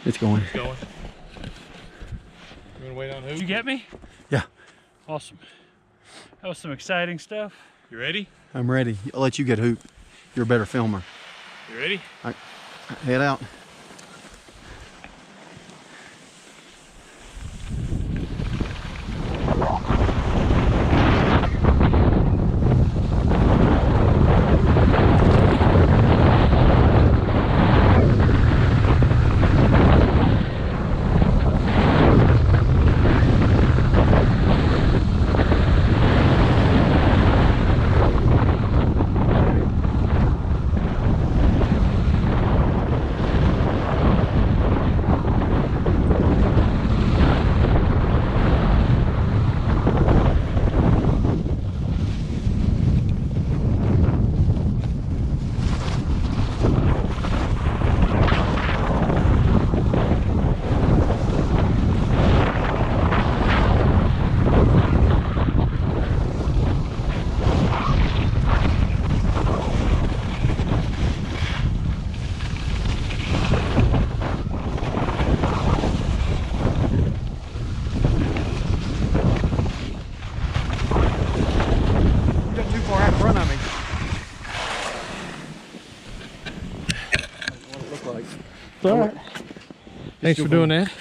It's going. It's going. You gonna wait on who? Did you get me? Yeah. Awesome. That was some exciting stuff. You ready? I'm ready. I'll let you get hoop. You're a better filmer. You ready? All right. Head out. All right. Thanks for doing that.